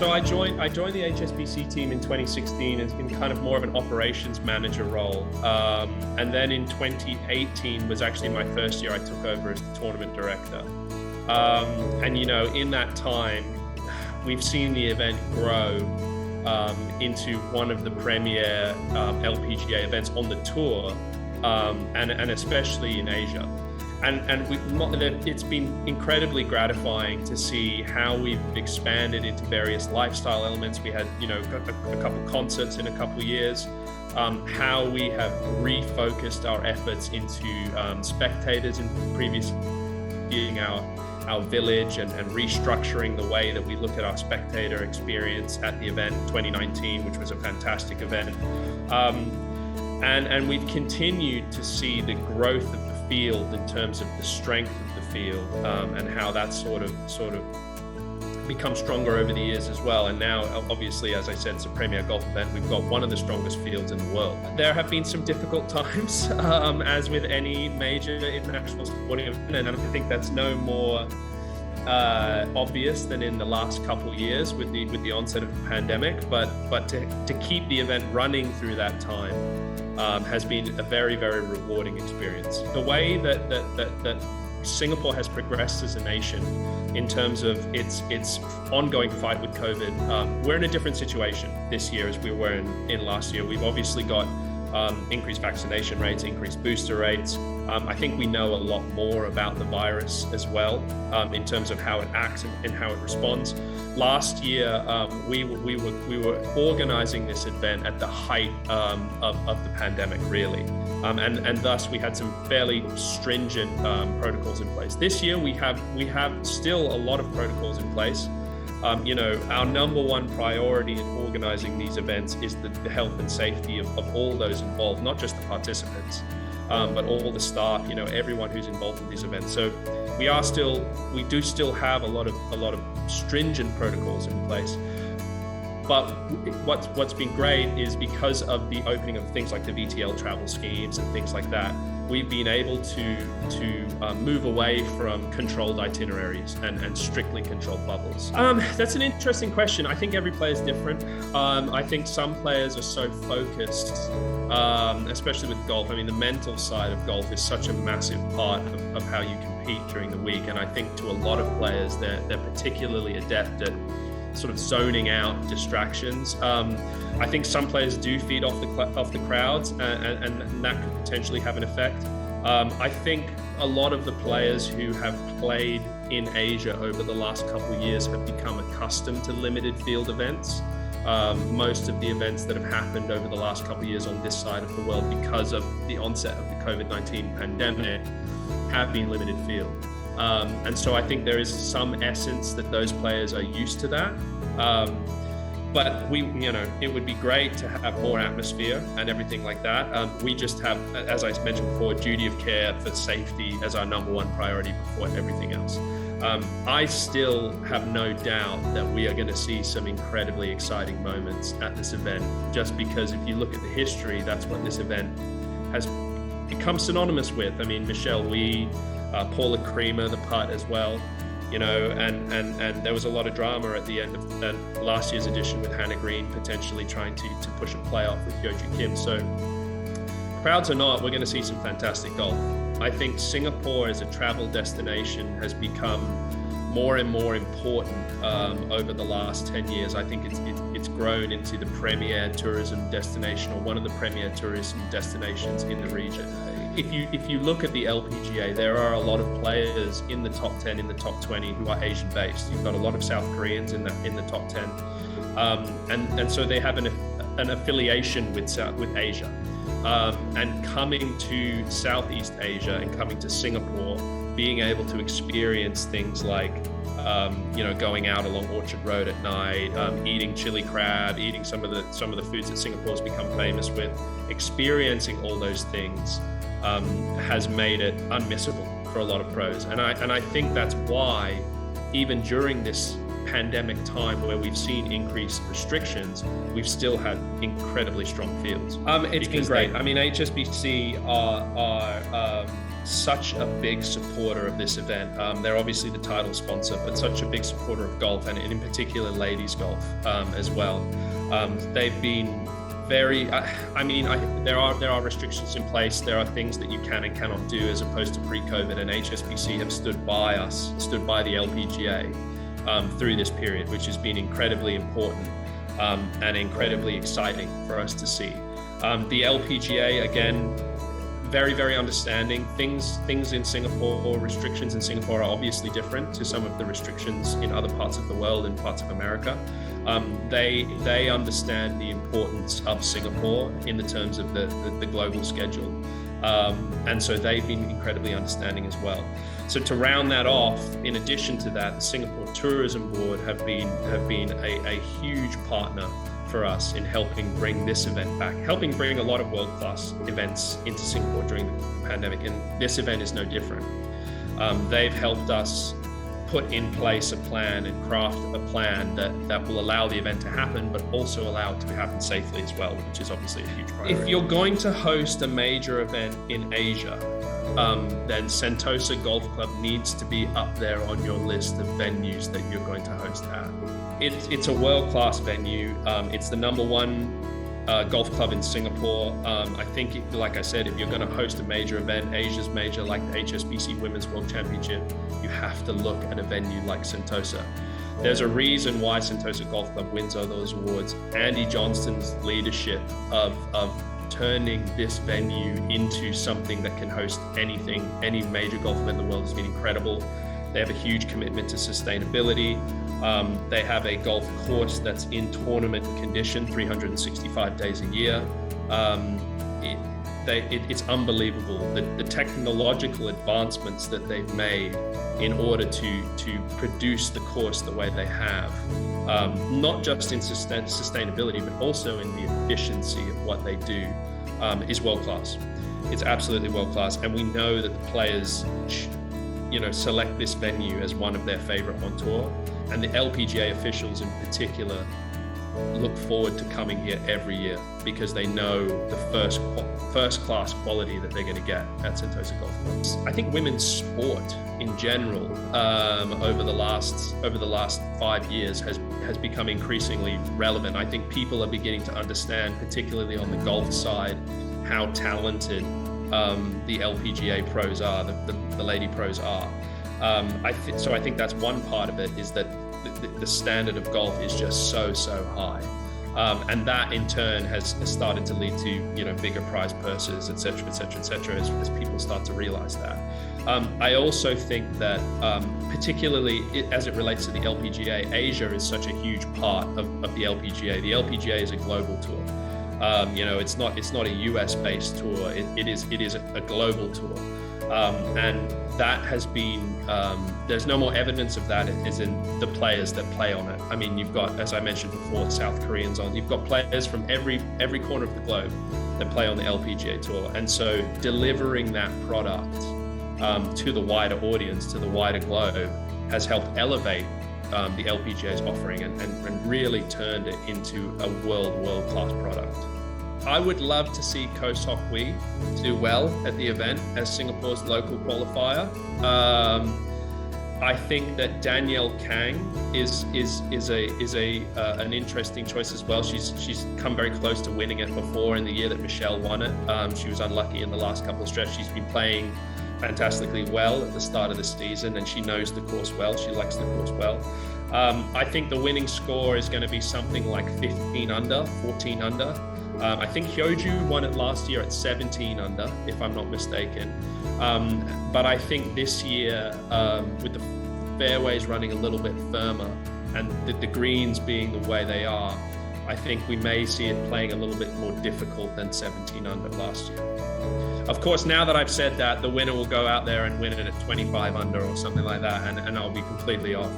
So I joined the HSBC team in 2016 in kind of more of an operations manager role. And then in 2018 was actually my first year I took over as the tournament director. And, you know, in that time, we've seen the event grow into one of the premier LPGA events on the tour, and especially in Asia. And it's been incredibly gratifying to see how we've expanded into various lifestyle elements. We had, you know, a couple concerts in a couple of years. How we have refocused our efforts into spectators in previous being our village and restructuring the way that we look at our spectator experience at the event in 2019, which was a fantastic event. And we've continued to see the growth of the field in terms of the strength of the field, and how that's sort of become stronger over the years as well. And now, obviously, as I said, it's a premier golf event. We've got one of the strongest fields in the world. There have been some difficult times, as with any major international sporting event, and I think that's no more obvious than in the last couple of years with the onset of the pandemic. But to keep the event running through that time has been a very, very rewarding experience. The way that Singapore has progressed as a nation in terms of its ongoing fight with COVID, we're in a different situation this year as we were in last year. We've obviously got increased vaccination rates, increased booster rates. I think we know a lot more about the virus as well, in terms of how it acts and how it responds. Last year, we were organizing this event at the height of the pandemic, really. And thus we had some fairly stringent protocols in place. This year we have still a lot of protocols in place. You know, our number one priority in organizing these events is the health and safety of all those involved, not just the participants, but all the staff, you know, everyone who's involved in these events. So we do still have a lot of stringent protocols in place. But what's been great is because of the opening of things like the VTL travel schemes and things like that, we've been able to move away from controlled itineraries and strictly controlled bubbles. That's an interesting question. I think every player is different. I think some players are so focused, especially with golf. I mean, the mental side of golf is such a massive part of how you compete during the week. And I think to a lot of players, they're particularly adept at sort of zoning out distractions. I think some players do feed off the crowds, and that could potentially have an effect. I think a lot of the players who have played in Asia over the last couple of years have become accustomed to limited field events. Most of the events that have happened over the last couple of years on this side of the world because of the onset of the COVID-19 pandemic have been limited field. And so I think there is some essence that those players are used to that. But it would be great to have more atmosphere and everything like that. We just have, as I mentioned before, duty of care for safety as our number one priority before everything else. I still have no doubt that we are going to see some incredibly exciting moments at this event, just because if you look at the history, that's what this event has become synonymous with. I mean, Michelle Wie, Paula Creamer, the putt as well, you know, and there was a lot of drama at the end of last year's edition with Hannah Green potentially trying to push a playoff with Yeoju Kim. So crowds or not, we're going to see some fantastic golf. I think Singapore as a travel destination has become more and more important over the last 10 years. I think it's grown into the premier tourism destination, or one of the premier tourism destinations in the region. If you look at the LPGA, there are a lot of players in the top 10, in the top 20 who are Asian based. You've got a lot of South Koreans in the top 10, and so they have an affiliation with Asia. And coming to Southeast Asia and coming to Singapore, being able to experience things like going out along Orchard Road at night, eating chili crab, eating some of the foods that Singapore's become famous with, experiencing all those things has made it unmissable for a lot of pros. And I think that's why, even during this pandemic time where we've seen increased restrictions, we've still had incredibly strong fields. It's been great. I mean, HSBC are such a big supporter of this event. They're obviously the title sponsor, but such a big supporter of golf, and in particular ladies golf as well. They've been very, there are restrictions in place. There are things that you can and cannot do as opposed to pre-COVID, and HSBC have stood by the LPGA through this period, which has been incredibly important and incredibly exciting for us to see. The LPGA, again, very, very understanding. Things in Singapore, or restrictions in Singapore, are obviously different to some of the restrictions in other parts of the world and parts of America. They understand the importance of Singapore in the terms of the global schedule. And so they've been incredibly understanding as well. So to round that off, in addition to that, the Singapore Tourism Board have been a huge partner for us in helping bring this event back, helping bring a lot of world-class events into Singapore during the pandemic, and this event is no different. They've helped us put in place a plan and craft a plan that will allow the event to happen, but also allow it to happen safely as well, which is obviously a huge priority. If you're going to host a major event in Asia, then Sentosa Golf Club needs to be up there on your list of venues that you're going to host at. It's a world-class venue. It's the #1 golf club in Singapore. I think, like I said, if you're going to host a major event, Asia's major, like the HSBC Women's World Championship, you have to look at a venue like Sentosa. There's a reason why Sentosa Golf Club wins all those awards. Andy Johnston's leadership of turning this venue into something that can host anything, any major golf event in the world, has been incredible. They have a huge commitment to sustainability. They have a golf course that's in tournament condition 365 days a year. It's unbelievable, the technological advancements that they've made in order to produce the course the way they have, not just in sustainability, but also in the efficiency of what they do, is world-class. It's absolutely world-class, and we know that the players select this venue as one of their favorite on tour, and the LPGA officials in particular look forward to coming here every year because they know the first class quality that they're going to get at Sentosa Golf Club. I think women's sport in general over the last 5 years has become increasingly relevant. I think people are beginning to understand, particularly on the golf side, how talented the LPGA pros are, the lady pros are. So I think that's one part of it, is that the standard of golf is just so high, and that in turn has started to lead to bigger prize purses, etc., as people start to realize that. I also think that particularly as it relates to the LPGA, Asia is such a huge part of the LPGA. The LPGA is a global tour. It's not a US based tour. It is a global tour, and that has been. There's no more evidence of that as in the players that play on it. I mean, you've got, as I mentioned before, South Koreans on. You've got players from every corner of the globe that play on the LPGA tour, and so delivering that product to the wider audience, to the wider globe, has helped elevate the LPGA's offering and really turned it into a world-class product. I would love to see Koh Sok Hui do well at the event as Singapore's local qualifier. I think that Danielle Kang is an interesting choice as well. She's come very close to winning it before in the year that Michelle won it. She was unlucky in the last couple of stretches. She's been playing fantastically well at the start of the season, and she knows the course well. She likes the course well. I think the winning score is going to be something like 15 under, 14 under. I think Hyoju won it last year at 17 under, if I'm not mistaken. But I think this year, with the fairways running a little bit firmer and the greens being the way they are, I think we may see it playing a little bit more difficult than 17 under last year. Of course, now that I've said that, the winner will go out there and win it at 25 under or something like that, and I'll be completely off.